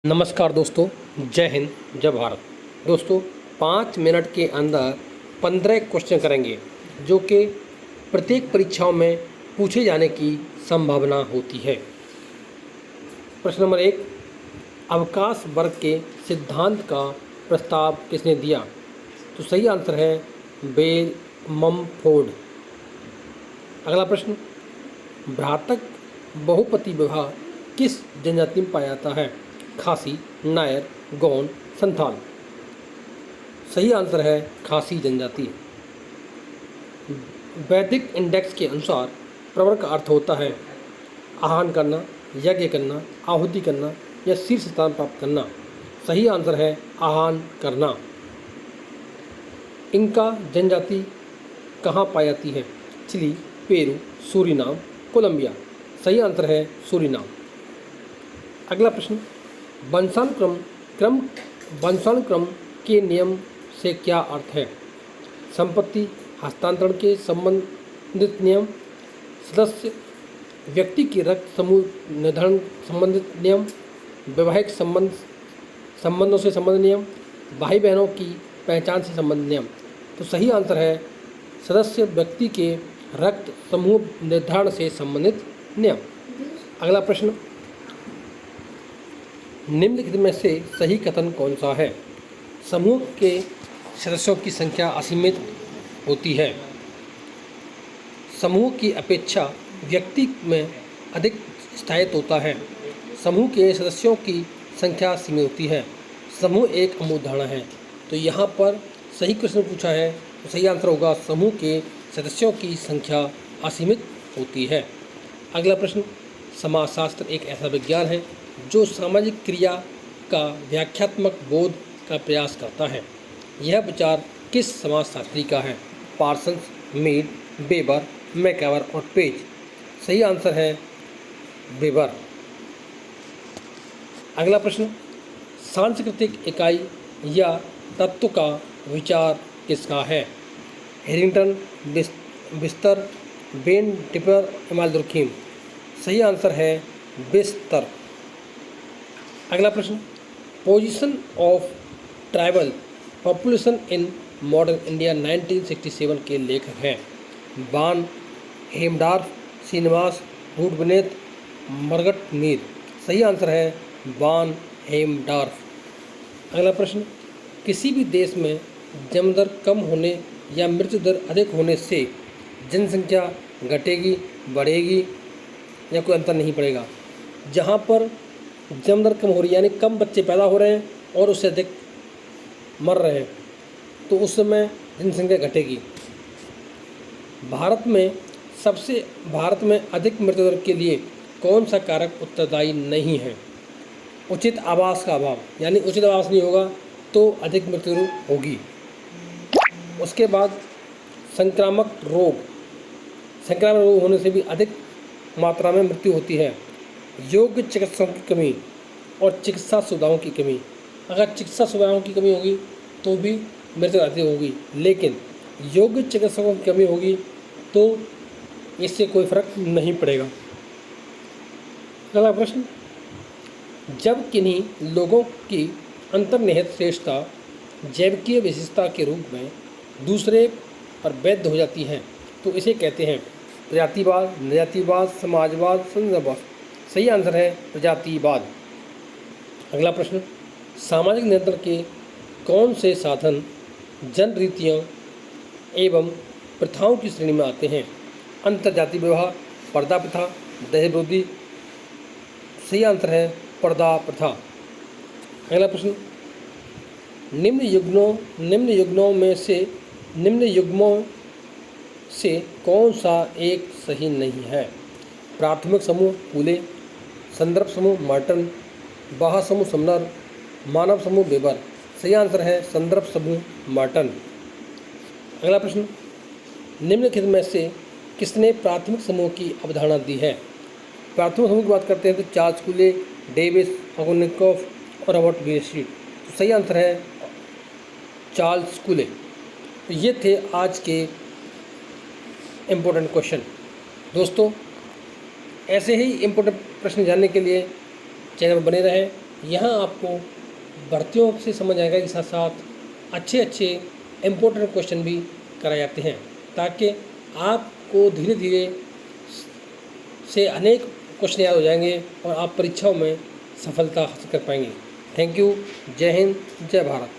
नमस्कार दोस्तों, जय हिंद जय भारत। दोस्तों 5 मिनट के अंदर 15 क्वेश्चन करेंगे जो कि प्रत्येक परीक्षाओं में पूछे जाने की संभावना होती है। प्रश्न नंबर 1, अवकाश वर्ग के सिद्धांत का प्रस्ताव किसने दिया? तो सही आंसर है बेल ममफोर्ड। अगला प्रश्न, भ्रातक बहुपति विवाह किस जनजाति में पाया जाता है? खासी, नायर, गौंड, संथाल। सही आंसर है खासी जनजाति। वैदिक इंडेक्स के अनुसार प्रवर का अर्थ होता है आह्वान करना, यज्ञ करना, आहुति करना या शीर्ष स्थान प्राप्त करना। सही आंसर है आह्वान करना। इनका जनजाति कहाँ पाई जाती है? Chile, Peru, Suriname, Colombia. सही आंसर है सूरीनाम। अगला प्रश्न, वंशानुक्रम के नियम से क्या अर्थ है? संपत्ति हस्तांतरण के संबंधित नियम, सदस्य व्यक्ति के रक्त समूह निर्धारण संबंधित नियम, वैवाहिक संबंधों से संबंधित नियम, भाई बहनों की पहचान से संबंधित नियम। तो सही आंसर है सदस्य व्यक्ति के रक्त समूह निर्धारण से संबंधित नियम। अगला प्रश्न, निम्नलिखित में से सही कथन कौन सा है? समूह के सदस्यों की संख्या असीमित होती है। समूह की अपेक्षा व्यक्ति में अधिक स्थायित्व होता है। समूह के सदस्यों की संख्या सीमित होती है। समूह एक अमूर्त धारणा है। तो यहाँ पर सही क्वेश्चन पूछा है तो सही आंसर होगा समूह के सदस्यों की संख्या असीमित होती है। अगला प्रश्न, समाजशास्त्र एक ऐसा विज्ञान है जो सामाजिक क्रिया का व्याख्यात्मक बोध का प्रयास करता है। यह विचार किस समाजशास्त्री का है? पार्सन्स, मीड, वेबर, मैकआवर और पेज। सही आंसर है वेबर। अगला प्रश्न, सांस्कृतिक इकाई या तत्व का विचार किसका है? हैरिंगटन, बिस्तर, बेन टिपर, इमाल दुर्खीम। सही आंसर है बिस्तर। अगला प्रश्न, position of tribal population in modern India 1967 के लेखक हैं? बान हेमडार्फ, श्रीनिवास, रूटबनेत, मरगट मीर। सही आंसर है बान हेमडार्फ। अगला प्रश्न, किसी भी देश में जन्म दर कम होने या मृत्यु दर अधिक होने से जनसंख्या घटेगी, बढ़ेगी या कोई अंतर नहीं पड़ेगा? जहाँ पर जन्म दर कम हो रही है यानी कम बच्चे पैदा हो रहे हैं और उससे अधिक मर रहे हैं तो उस समय जनसंख्या घटेगी। भारत में अधिक मृत्यु दर के लिए कौन सा कारक उत्तरदायी नहीं है? उचित आवास का अभाव, यानी उचित आवास नहीं होगा तो अधिक मृत्यु होगी। उसके बाद संक्रामक रोग होने से भी अधिक मात्रा में मृत्यु होती है। योग्य चिकित्सकों की कमी और चिकित्सा सुविधाओं की कमी। अगर चिकित्सा सुविधाओं की कमी होगी तो भी मृत्यु अधिक होगी, लेकिन योग्य चिकित्सकों की कमी होगी तो इससे कोई फर्क नहीं पड़ेगा। अगला प्रश्न, जब किन्हीं लोगों की अंतर्निहित श्रेष्ठता जैविकीय विशेषता के रूप में दूसरे पर वैध हो जाती है तो इसे कहते हैं प्रजातिवाद, निजातिवाद, समाजवाद, संघवाद। सही आंसर है प्रजातिवाद। अगला प्रश्न, सामाजिक नियंत्रण के कौन से साधन जन रीतियों एवं प्रथाओं की श्रेणी में आते हैं? अंतर्जातीय विवाह, पर्दा प्रथा, दहेज विरोधी। सही आंसर है पर्दा प्रथा। अगला प्रश्न, निम्न युग्मों से कौन सा एक सही नहीं है? प्राथमिक समूह पूले, संदर्भ समूह मार्टन, बाह्य समूह समनर, मानव समूह वेबर। सही आंसर है संदर्भ समूह मार्टन। अगला प्रश्न, निम्नलिखित में से किसने प्राथमिक समूह की अवधारणा दी है? प्राथमिक समूह की बात करते हैं तो चार्ल्स कूले, डेविस, अगोनिकोफ और रॉबर्ट बीस्ट्रीट। तो सही आंसर है चार्ल्स कूले। तो ये थे आज के इम्पोर्टेंट क्वेश्चन। दोस्तों ऐसे ही इम्पोर्टेंट प्रश्न जानने के लिए चैनल पर बने रहें। यहाँ आपको भर्तियों से समझ आएगा कि साथ साथ अच्छे अच्छे इम्पोर्टेंट क्वेश्चन भी कराए जाते हैं, ताकि आपको धीरे धीरे से अनेक क्वेश्चन याद हो जाएंगे और आप परीक्षाओं में सफलता हासिल कर पाएंगे। Thank you. जय हिंद, जय भारत।